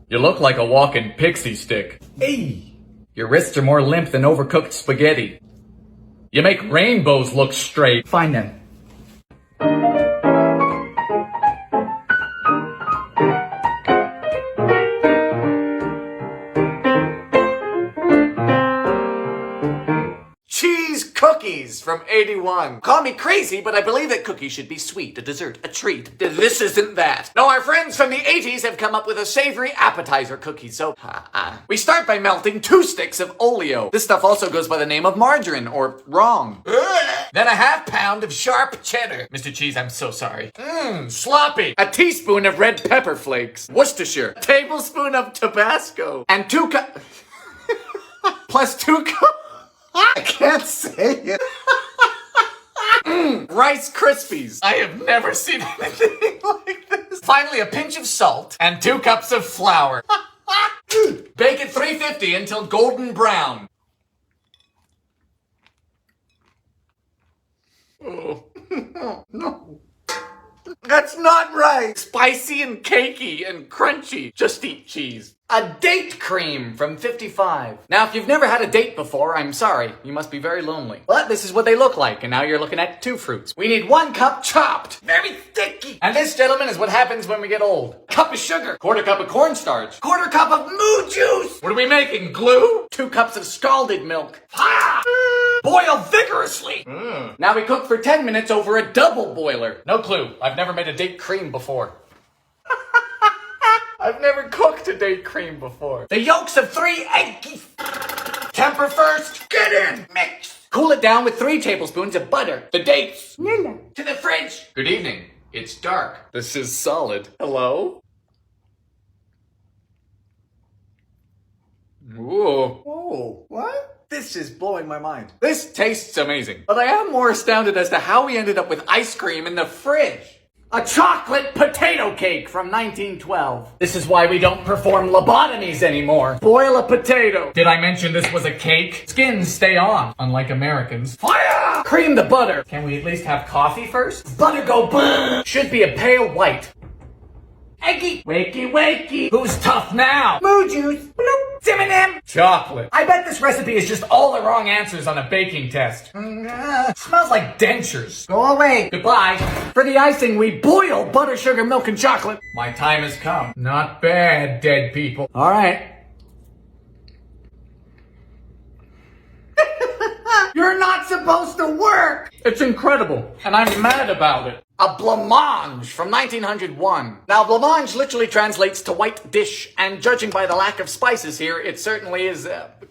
You look like a walking pixie stick. Hey! Your wrists are more limp than overcooked spaghetti. You make rainbows look straight. Fine then. Cookies from 81. Call me crazy, but I believe that cookies should be sweet, a dessert, a treat. This isn't that. No, our friends from the 80s have come up with a savory appetizer cookie, so we start by melting 2 sticks of oleo. This stuff also goes by the name of margarine, or wrong. Then a half pound of sharp cheddar. Mr. Cheese, I'm so sorry. Sloppy. A teaspoon of red pepper flakes. Worcestershire. A tablespoon of Tabasco. And 2 cups... plus 2 cups... I can't say it. Rice Krispies. I have never seen anything like this. Finally, a pinch of salt and 2 cups of flour. Bake at 350 until golden brown. Oh, no. That's not right. Spicy and cakey and crunchy. Just eat cheese. A date cream from 55. Now, if you've never had a date before, I'm sorry. You must be very lonely. But this is what they look like, and now you're looking at 2 fruits. We need 1 cup chopped. Very sticky. And this, gentlemen, is what happens when we get old. Cup of sugar. 1/4 cup of cornstarch. 1/4 cup of moo juice. What are we making, glue? 2 cups of scalded milk. Ha! Boil vigorously. Now we cook for 10 minutes over a double boiler. No clue. I've never made a date cream before. I've never cooked a date cream before. The yolks of 3 eggs. Temper first. Get in. Mix. Cool it down with 3 tablespoons of butter. The dates. Nilla. To the fridge. Good evening. It's dark. This is solid. Hello? Whoa. Oh, what? This is blowing my mind. This tastes amazing. But I am more astounded as to how we ended up with ice cream in the fridge. A chocolate potato cake from 1912. This is why we don't perform lobotomies anymore. Boil a potato. Did I mention this was a cake? Skins stay on, unlike Americans. Fire! Cream the butter. Can we at least have coffee first? Butter go boom. Should be a pale white. Eggy. Wakey wakey. Who's tough now? Moo juice. Bloop. Sim-a-nim. Chocolate. I bet this recipe is just all the wrong answers on a baking test. Smells like dentures. Go away. Goodbye. For the icing, we boil butter, sugar, milk, and chocolate. My time has come. Not bad, dead people. All right. You're not supposed to work. It's incredible, and I'm mad about it. A blancmange from 1901. Now, blancmange literally translates to white dish, and judging by the lack of spices here, it certainly is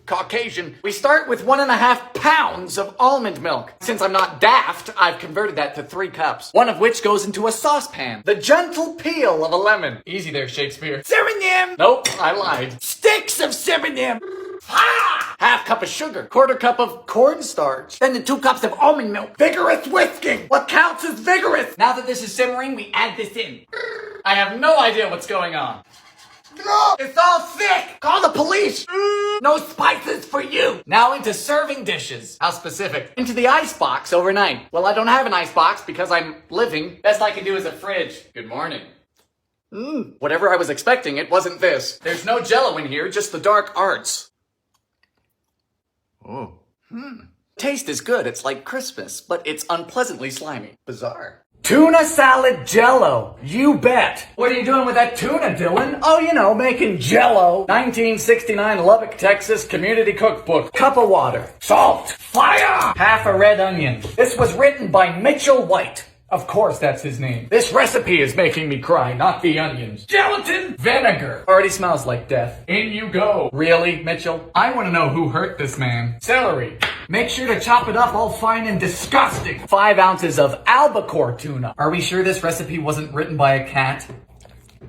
Caucasian. We start with 1.5 pounds of almond milk. Since I'm not daft, I've converted that to 3 cups, one of which goes into a saucepan. The gentle peel of a lemon. Easy there, Shakespeare. Sim-a-nim. Nope, I lied. Sticks of sim-a-nim. Ha! Half cup of sugar, 1/4 cup of cornstarch, then the 2 cups of almond milk. Vigorous whisking. What counts as vigorous? Now that this is simmering, we add this in. I have no idea what's going on. No, it's all thick. Call the police. No spices for you. Now into serving dishes. How specific? Into the icebox overnight. Well, I don't have an icebox because I'm living. Best I can do is a fridge. Good morning. Whatever I was expecting, it wasn't this. There's no Jell-O in here, just the dark arts. Oh. Taste is good. It's like Christmas, but it's unpleasantly slimy. Bizarre. Tuna salad Jell-O. You bet. What are you doing with that tuna, Dylan? Oh, you know, making Jell-O. 1969 Lubbock, Texas community cookbook. Cup of water. Salt. Fire! Half a red onion. This was written by Mitchell White. Of course that's his name. This recipe is making me cry, not the onions. Gelatin! Vinegar! Already smells like death. In you go. Really, Mitchell? I want to know who hurt this man. Celery. Make sure to chop it up all fine and disgusting. 5 ounces of albacore tuna. Are we sure this recipe wasn't written by a cat?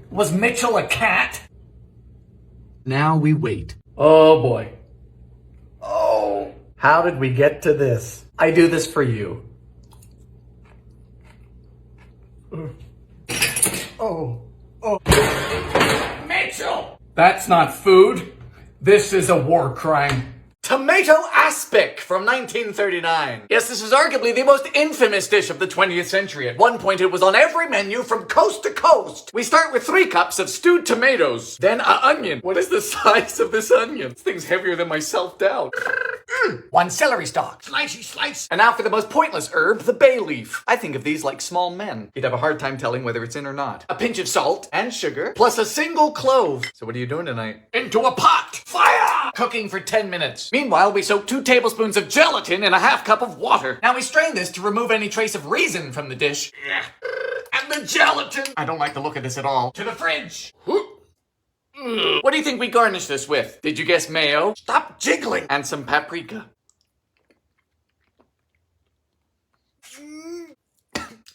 Was Mitchell a cat? Now we wait. Oh boy. Oh. How did we get to this? I do this for you. Oh. Mitchell! That's not food. This is a war crime. Tomato aspic from 1939. Yes, this is arguably the most infamous dish of the 20th century. At one point, it was on every menu from coast to coast. We start with 3 cups of stewed tomatoes, then an onion. What is the size of this onion? This thing's heavier than my self-doubt. 1 celery stalk. Slicey slice. And now for the most pointless herb, the bay leaf. I think of these like small men. You'd have a hard time telling whether it's in or not. A pinch of salt and sugar, plus a single clove. So what are you doing tonight? Into a pot. Fire! Cooking for 10 minutes. Meanwhile, we soak 2 tablespoons of gelatin in a half cup of water. Now we strain this to remove any trace of resin from the dish. And the gelatin. I don't like the look of this at all. To the fridge. What do you think we garnish this with? Did you guess mayo? Stop jiggling. And some paprika.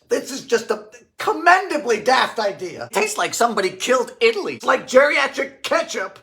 This is just a commendably daft idea. Tastes like somebody killed Italy. It's like geriatric ketchup.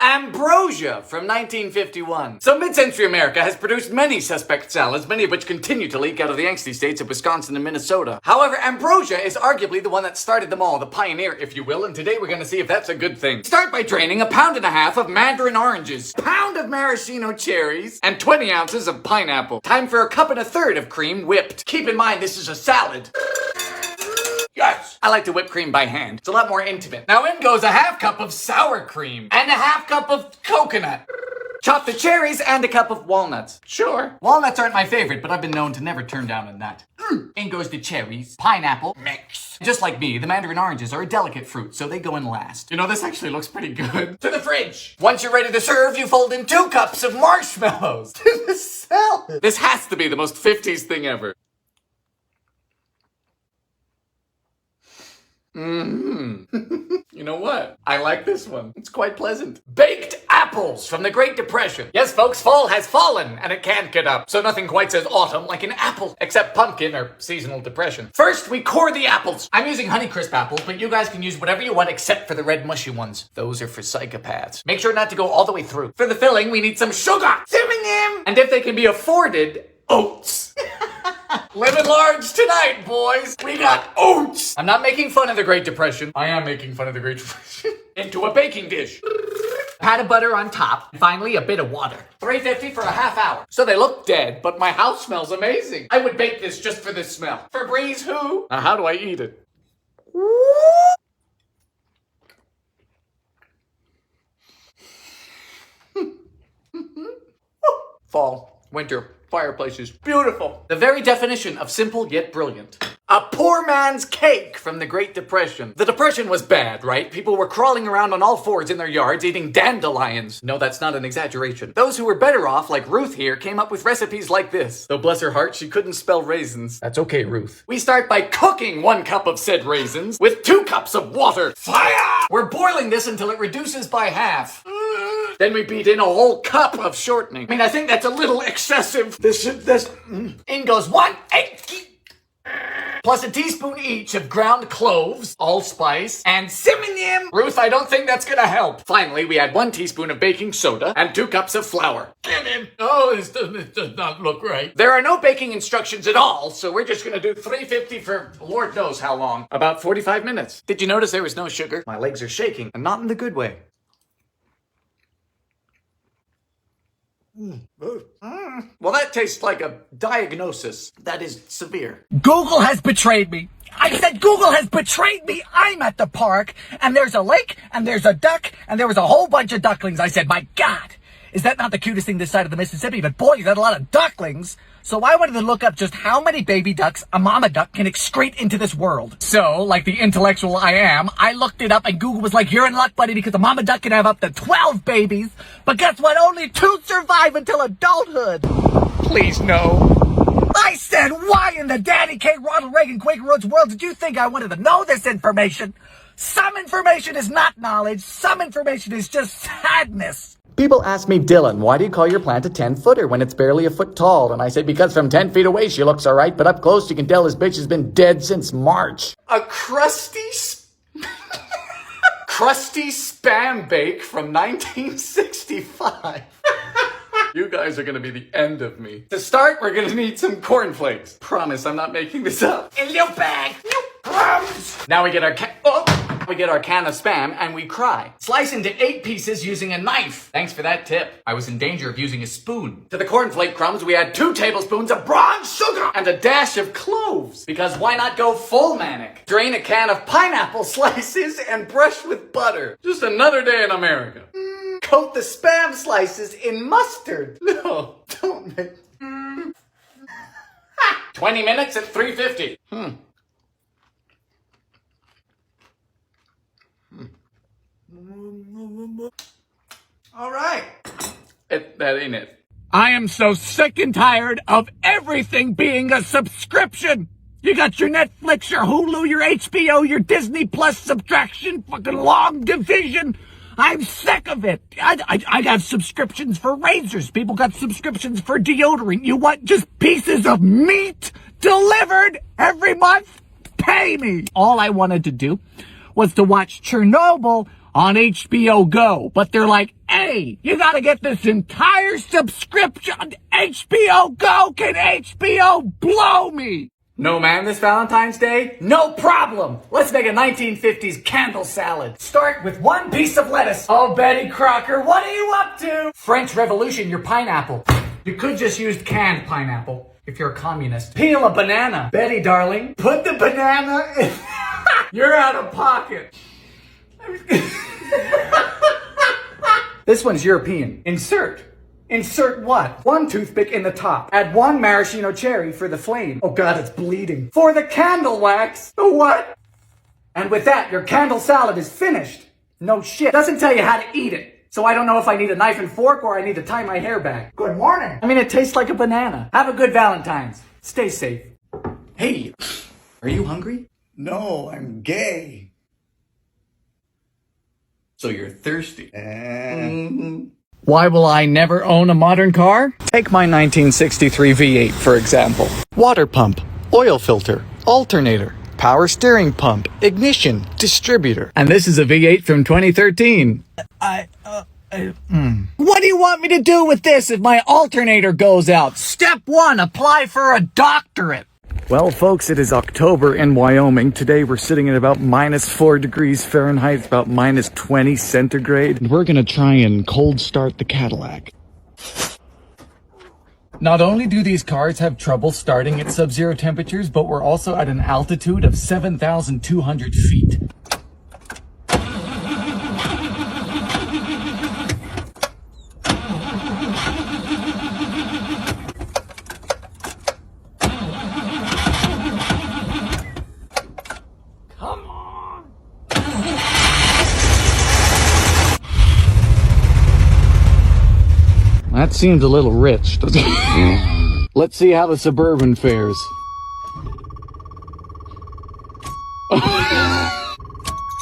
Ambrosia from 1951. So mid-century America has produced many suspect salads, many of which continue to leak out of the angsty states of Wisconsin and Minnesota. However, ambrosia is arguably the one that started them all, the pioneer, if you will, and today we're gonna see if that's a good thing. Start by draining 1.5 pounds of mandarin oranges, pound of maraschino cherries, and 20 ounces of pineapple. Time for 1.25 cups of cream whipped. Keep in mind, this is a salad. Yes! I like to whip cream by hand. It's a lot more intimate. Now in goes 1/2 cup of sour cream and 1/2 cup of coconut. Chop the cherries and 1 cup of walnuts. Sure. Walnuts aren't my favorite, but I've been known to never turn down a nut. In goes the cherries, pineapple, mix. Just like me, the mandarin oranges are a delicate fruit, so they go in last. You know, this actually looks pretty good. To the fridge. Once you're ready to serve, you fold in 2 cups of marshmallows. To the salad. This has to be the most 50s thing ever. You know what? I like this one. It's quite pleasant. Baked apples from the Great Depression. Yes, folks, fall has fallen, and it can't get up. So nothing quite says autumn like an apple, except pumpkin or seasonal depression. First, we core the apples. I'm using Honeycrisp apples, but you guys can use whatever you want except for the red mushy ones. Those are for psychopaths. Make sure not to go all the way through. For the filling, we need some sugar. And if they can be afforded, oats. Living large tonight, boys. We got oats. I'm not making fun of the Great Depression. I am making fun of the Great Depression. Into a baking dish. Pat of butter on top. And finally, a bit of water. 350 for 1/2 hour. So they look dead, but my house smells amazing. I would bake this just for this smell. Febreze who? Now how do I eat it? Fall, winter, fireplaces, beautiful. The very definition of simple yet brilliant. A poor man's cake from the Great Depression. The Depression was bad, right? People were crawling around on all fours in their yards eating dandelions. No, that's not an exaggeration. Those who were better off, like Ruth here, came up with recipes like this. Though bless her heart, she couldn't spell raisins. That's okay, Ruth. We start by cooking 1 cup of said raisins with 2 cups of water. Fire! We're boiling this until it reduces by half. Then we beat in a whole cup of shortening. I mean, I think that's a little excessive. In goes 1 egg. Plus a teaspoon each of ground cloves, allspice, and cinnamon. Ruth, I don't think that's gonna help. Finally, we add 1 teaspoon of baking soda and 2 cups of flour. Get in. Oh, this does not look right. There are no baking instructions at all, so we're just gonna do 350 for Lord knows how long. About 45 minutes. Did you notice there was no sugar? My legs are shaking, and not in the good way. Well, that tastes like a diagnosis that is severe. Google has betrayed me. I said Google has betrayed me. I'm at the park, and there's a lake, and there's a duck, and there was a whole bunch of ducklings. I said, my God, is that not the cutest thing this side of the Mississippi? But boy, you got a lot of ducklings. So I wanted to look up just how many baby ducks a mama duck can excrete into this world. So, like the intellectual I am, I looked it up and Google was like, you're in luck, buddy, because a mama duck can have up to 12 babies. But guess what? Only 2 survive until adulthood. Please no. I said, why in the Daddy K. Ronald Reagan Quaker Oats world did you think I wanted to know this information? Some information is not knowledge. Some information is just sadness. People ask me, Dylan, why do you call your plant a 10-footer when it's barely a foot tall? And I say, because from 10 feet away she looks alright, but up close you can tell this bitch has been dead since March. A crusty spam bake from 1965. You guys are gonna be the end of me. To start, we're gonna need some cornflakes. Promise, I'm not making this up. A little bag. Now we get our can of spam and we cry. Slice into 8 pieces using a knife. Thanks for that tip. I was in danger of using a spoon. To the cornflake crumbs, we add 2 tablespoons of brown sugar and a dash of cloves. Because why not go full manic? Drain a can of pineapple slices and brush with butter. Just another day in America. Coat the spam slices in mustard. No, don't make... 20 minutes at 350. All right. That ain't it. I am so sick and tired of everything being a subscription. You got your Netflix, your Hulu, your HBO, your Disney Plus subtraction, fucking long division. I'm sick of it. I got subscriptions for razors. People got subscriptions for deodorant. You want just pieces of meat delivered every month? Pay me. All I wanted to do was to watch Chernobyl on HBO Go. But they're like, hey, you gotta get this entire subscription. HBO Go, can HBO blow me? No man this Valentine's Day? No problem! Let's make a 1950s candle salad. Start with 1 piece of lettuce. Oh, Betty Crocker, what are you up to? French Revolution, your pineapple. You could just use canned pineapple if you're a communist. Peel a banana. Betty, darling, put the banana in... You're out of pocket. This one's European. Insert what? 1 toothpick in the top. Add 1 maraschino cherry for the flame. Oh God, it's bleeding. For the candle wax. The what? And with that, your candle salad is finished. No shit. Doesn't tell you how to eat it. So I don't know if I need a knife and fork or I need to tie my hair back. Good morning. I mean, it tastes like a banana. Have a good Valentine's. Stay safe. Hey, are you hungry? No, I'm gay. So you're thirsty. Why will I never own a modern car? Take my 1963 V8, for example. Water pump, oil filter, alternator, power steering pump, ignition, distributor. And this is a V8 from 2013. What do you want me to do with this if my alternator goes out? Step 1, apply for a doctorate. Well, folks, it is October in Wyoming. Today we're sitting at about -4 degrees Fahrenheit, it's about -20 centigrade. And we're gonna try and cold start the Cadillac. Not only do these cars have trouble starting at sub-zero temperatures, but we're also at an altitude of 7,200 feet. That seems a little rich. Let's see how the Suburban fares.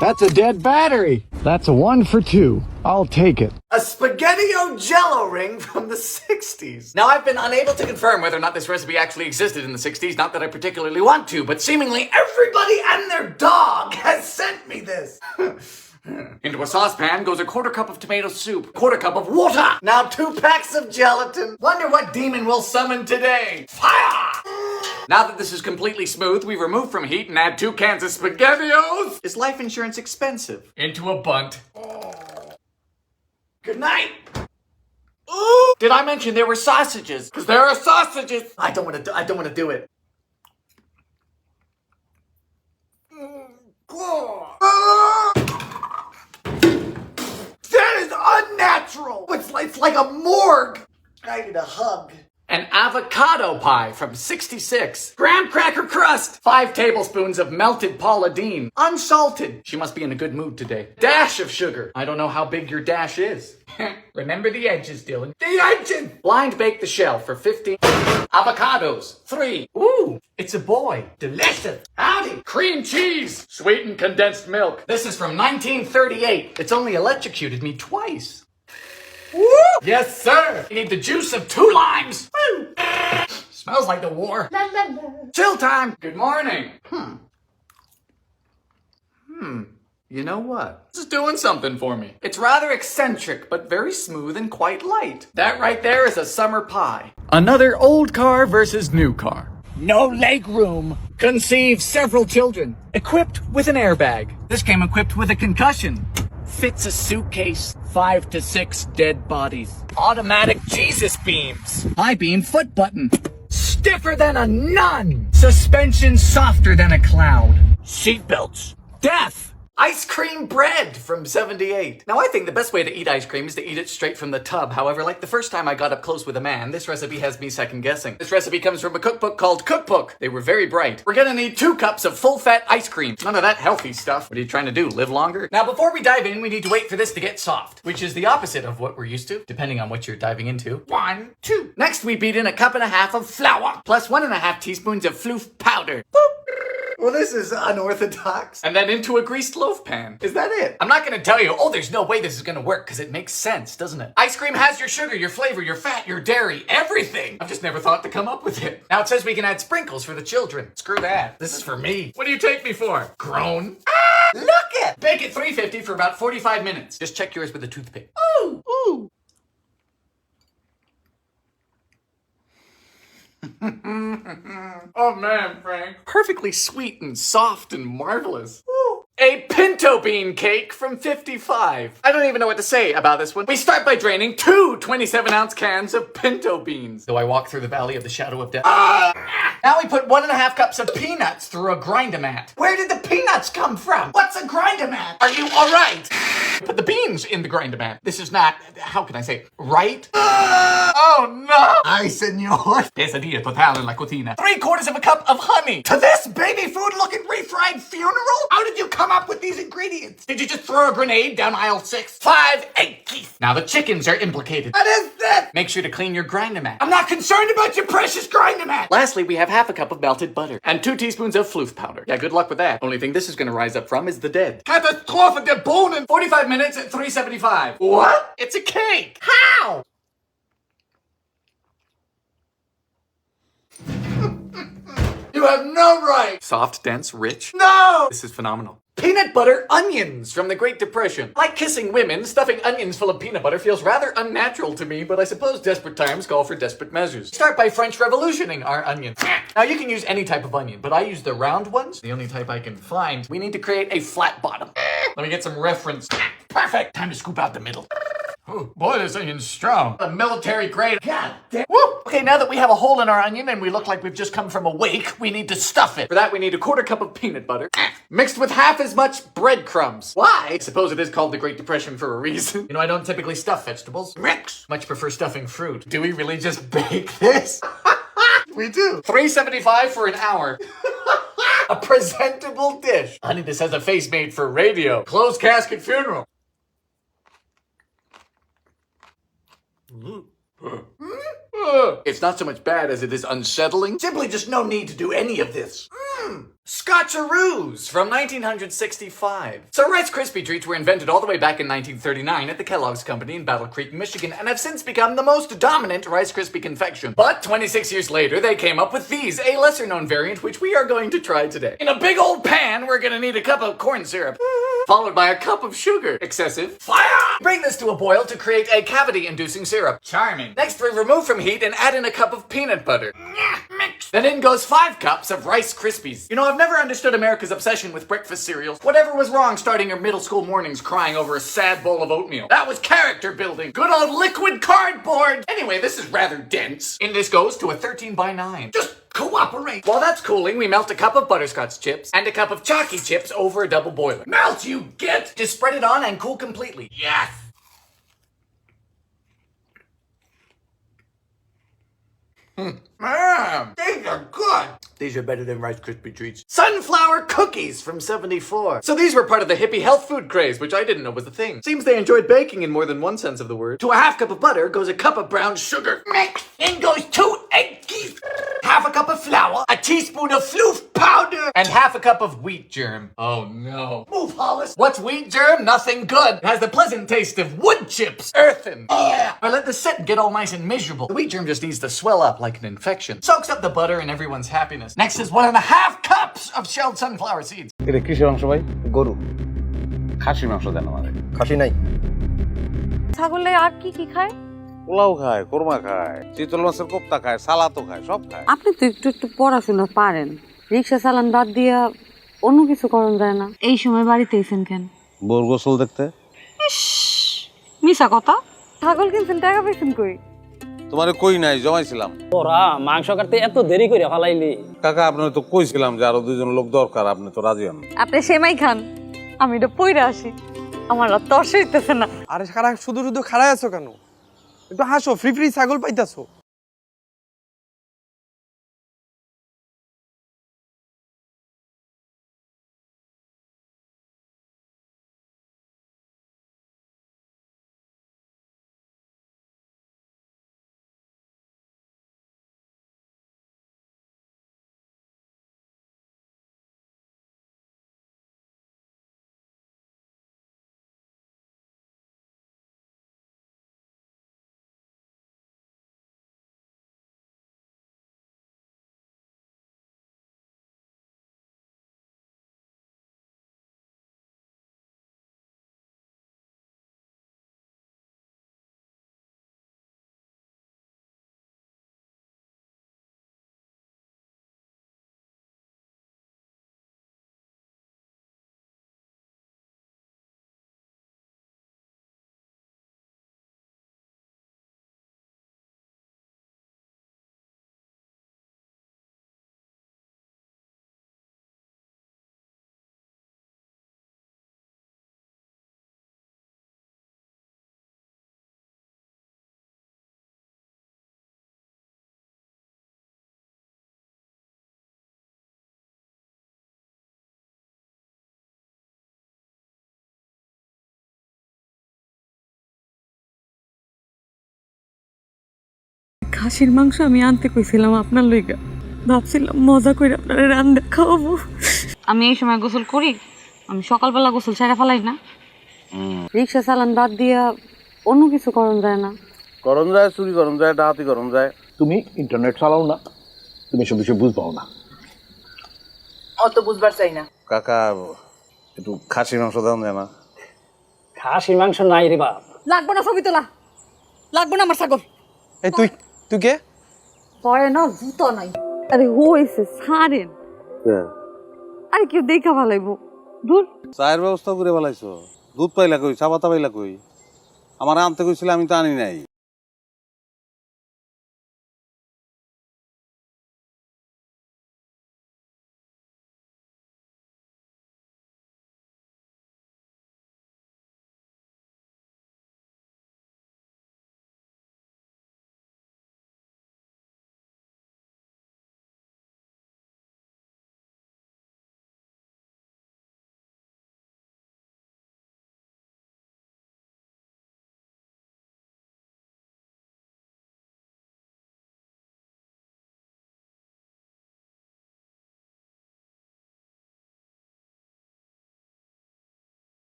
That's a dead battery. That's a 1 for 2. I'll take it. A spaghetti-o Jell-O ring from the 60s. Now, I've been unable to confirm whether or not this recipe actually existed in the 60s. Not that I particularly want to, but seemingly everybody and their dog has sent me this. Into a saucepan goes a 1/4 cup of tomato soup, 1/4 cup of water. Now 2 packs of gelatin. Wonder what demon we'll summon today. Fire! Now that this is completely smooth, we remove from heat and add 2 cans of SpaghettiOs. Is life insurance expensive? Into a bunt. Good night. Ooh! Did I mention there were sausages? Because there are sausages. I don't want to do it. That is unnatural. It's like a morgue. I need a hug. An avocado pie from 66. Graham cracker crust. 5 tablespoons of melted Paula Deen. Unsalted. She must be in a good mood today. Dash of sugar. I don't know how big your dash is. Remember the edges, Dylan. The edges! Blind bake the shell for 15. Avocados. 3. Ooh, it's a boy. Delicious. Howdy. Cream cheese. Sweetened condensed milk. This is from 1938. It's only electrocuted me twice. Woo! Yes, sir. You need the juice of 2 limes. Woo! Smells like the war. Chill time. Good morning. You know what? This is doing something for me. It's rather eccentric, but very smooth and quite light. That right there is a summer pie. Another old car versus new car. No leg room. Conceive several children. Equipped with an airbag. This came equipped with a concussion. Fits a suitcase. 5 to 6 dead bodies. Automatic Jesus beams. High beam foot button. Stiffer than a nun. Suspension softer than a cloud. Seatbelts. Death. Ice cream bread from 78. Now I think the best way to eat ice cream is to eat it straight from the tub. However, like the first time I got up close with a man, this recipe has me second guessing. This recipe comes from a cookbook called Cookbook. They were very bright. We're gonna need 2 cups of full-fat ice cream. None of that healthy stuff. What are you trying to do, live longer? Now before we dive in, we need to wait for this to get soft, which is the opposite of what we're used to, depending on what you're diving into. 1, 2. Next we beat in 1.5 cups of flour, plus 1.5 teaspoons of floof powder. Boop. Well, this is unorthodox. And then into a greased loaf pan. Is that it? I'm not gonna tell you, oh, there's no way this is gonna work, because it makes sense, doesn't it? Ice cream has your sugar, your flavor, your fat, your dairy, everything. I've just never thought to come up with it. Now it says we can add sprinkles for the children. Screw that. This is for me. What do you take me for? Grown? Ah, look it! Bake at 350 for about 45 minutes. Just check yours with a toothpick. Ooh, ooh. Oh man, Frank. Perfectly sweet and soft and marvelous. Ooh. A pinto bean cake from 55. I don't even know what to say about this one. We start by draining 2 27-ounce cans of pinto beans. Do I walk through the valley of the shadow of death? Now we put 1.5 cups of peanuts through a grind-o-mat. Where did the peanuts come from? What's a grind-o-mat? Are you all right? Put the beans in the grind-o-mat. This is not, how can I say, right? Oh no! Ay, señor. Pesadilla total en la cocina. 3/4 cup of honey. To this baby food looking refried funeral? How did you come up with these ingredients? Did you just throw a grenade down aisle 6? 5 egg keef. Now the chickens are implicated. What is this? Make sure to clean your grind-o-mat. I'm not concerned about your precious grind-o-mat. Lastly, we have 1/2 cup of melted butter and 2 teaspoons of floof powder. Yeah, good luck with that. Only thing this is gonna rise up from is the dead. Catastrophe de bonen. 45 minutes at 375. What? It's a cake. How? You have no right. Soft, dense, rich. No. This is phenomenal. Peanut butter onions from the Great Depression. Like kissing women, stuffing onions full of peanut butter feels rather unnatural to me, but I suppose desperate times call for desperate measures. Start by French revolutioning our onions. Now you can use any type of onion, but I use the round ones, the only type I can find. We need to create a flat bottom. Let me get some reference. Perfect. Time to scoop out the middle. Oh, boy, this onion's strong. A military grade. God damn. Woo! Okay, now that we have a hole in our onion and we look like we've just come from a wake, we need to stuff it. For that, we need 1/4 cup of peanut butter, mixed with half as much breadcrumbs. Why? I suppose it is called the Great Depression for a reason. You know, I don't typically stuff vegetables. Mix. Much prefer stuffing fruit. Do we really just bake this? We do. 375 for an hour. A presentable dish. Honey, this has a face made for radio. Closed casket funeral. It's not so much bad as it is unsettling. Simply just no need to do any of this. Scotcheroos from 1965. So Rice Krispie treats were invented all the way back in 1939 at the Kellogg's Company in Battle Creek, Michigan, and have since become the most dominant Rice Krispie confection. But 26 years later, they came up with these, a lesser-known variant, which we are going to try today. In a big old pan, we're gonna need 1 cup of corn syrup, followed by 1 cup of sugar. Excessive. Fire! Bring this to a boil to create a cavity-inducing syrup. Charming. Next, we remove from heat and add in 1 cup of peanut butter. Mix. Then in goes 5 cups of Rice Krispies. You know, I've never understood America's obsession with breakfast cereals. Whatever was wrong starting your middle school mornings crying over a sad bowl of oatmeal? That was character building. Good old liquid cardboard. Anyway, this is rather dense. In this goes to a 13x9. Just cooperate. While that's cooling, we melt 1 cup of butterscotch chips and 1 cup of chalky chips over a double boiler. Melt, you get. Just spread it on and cool completely. Yes. Man, these are good. These are better than Rice Krispie treats. Sunflower cookies from 74. So these were part of the hippie health food craze, which I didn't know was a thing. Seems they enjoyed baking in more than one sense of the word. To a half cup of butter goes a cup of brown sugar. Mix. In goes 2 eggs. Half a cup of flour. A teaspoon of floof powder. And half a cup of wheat germ. Oh no. Move, Hollis. What's wheat germ? Nothing good. It has the pleasant taste of wood chips. Earthen. Yeah. I let this sit and get all nice and miserable. The wheat germ just needs to swell up like an infection. Soaks up the butter and everyone's happiness. Next is 1.5 cups of shelled sunflower seeds. এটা কিসের মাংস ভাই? গরু। খাসির মাংস দেন আমারে। খাসি নাই। ছাগলে আর কি কি খায়? পোলাও খায়, কোরমা খায়, চিতল মাছের কোপ্তা খায়, সালাদও খায়, সব খায়। আপনি তো একটু পড়াশোনা পারেন, রিক্সা চালান বাদ দিয়া অন্য কিছু করন যায় না। এই সময় বাড়িতে এসেন কেন? বোর গোসল দেখতে। মিছা কথা। ছাগল কিনছেন, টাকা পেয়েছেন কই? তোমারে কই নাই, জমাইছিলাম। ওরা মাংস কাটতে এত দেরি করে ফলাইলি? কাকা আপনার তো কইছিলাম যে আরো 2 জন লোক দরকার, আপনি তো রাজি হন। আপনি সেমাই খান, আমি এটা পইরা আসি। আমার আর তর্স হইতেছে না। আরে সারা শুধু শুধু খাড়ায় আছো কেন? একটু হাসো, ফ্রি ফ্রি ছাগল পাইতাছো। খাসির মাংস আমি আনতে কইছিলাম আপনার লইগা, ভাবছিলাম মজা করে আপনারা রান্না খাওয়াবো। আমি এই সময় গোসল করি? আমি সকালবেলা গোসল ছেড়ে ফেলাই না। রিক্সা চালান বাদ দিয়া অন্য কিছু করন যায় না? করন যায়, চুরি করন যায়, ডাকাতি করন যায়। তুমি ইন্টারনেট চালাও না, তুমি সব বিষয়ে বুঝবাও না। অত বুঝবার চাই না। কাকা একটু খাসির মাংস দাও না? খাসির মাংস নাই রে বাপ। লাগবো না ছবি তোলা, লাগবো না আমার ছাগল। এই তুই তুই কে? পরে না জুতো নাই। আরে হইছে ছাড়েন। আরে কেউ দেখা ভালাইবো। দূর। চায়ের ব্যবস্থা করে বলাইছো? দুধ পাইলা কই, চা পাতা পাইলা কই? আমার আনতে কইছিল, আমি তো আনি নাই।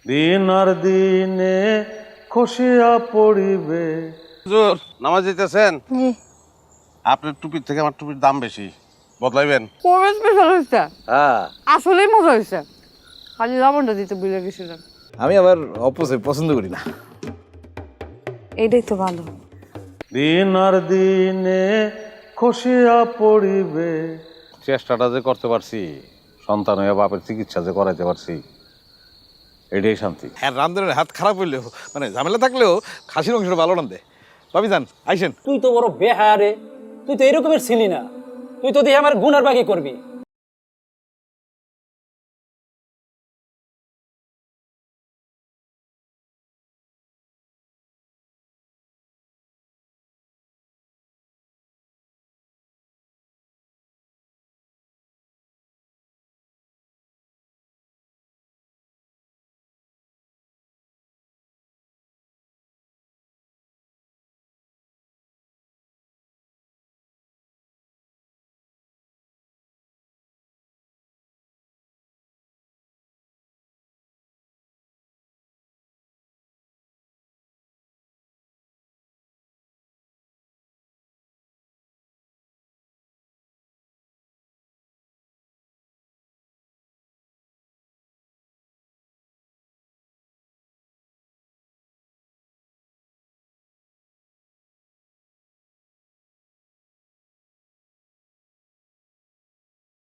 দিন আর দিনে খসিয়া পড়িবে। হুজুর নামাজ দিতেছেন? আপনার টুপির থেকে আমার টুপির দাম বেশি, বদলাইবেন? খুবই স্পেশাল হয়েছে, হ্যাঁ আসলেই মজা হয়েছে, খালি লবণটা দিতে ভুলে গেছিলাম। আমি আবার অপোজিট পছন্দ করি না। এইটাই তো ভালো। দিন আর দিনে খসিয়া পড়িবে। চেষ্টাটা যে করতে পারছি, সন্তান হয়ে বাপের চিকিৎসা যে করাইতে পারছি, এটাই শান্তি। হ্যাঁ রান্ধনের হাত খারাপ হইলেও মানে ঝামেলা থাকলেও খাসির অংশটা ভালো রান্ধে। ভাবি যান আইসেন। তুই তো বড় বেহারে, তুই তো এরকমের ছিলি না, তুই তো দিয়ে আমার গুনার বাকি করবি।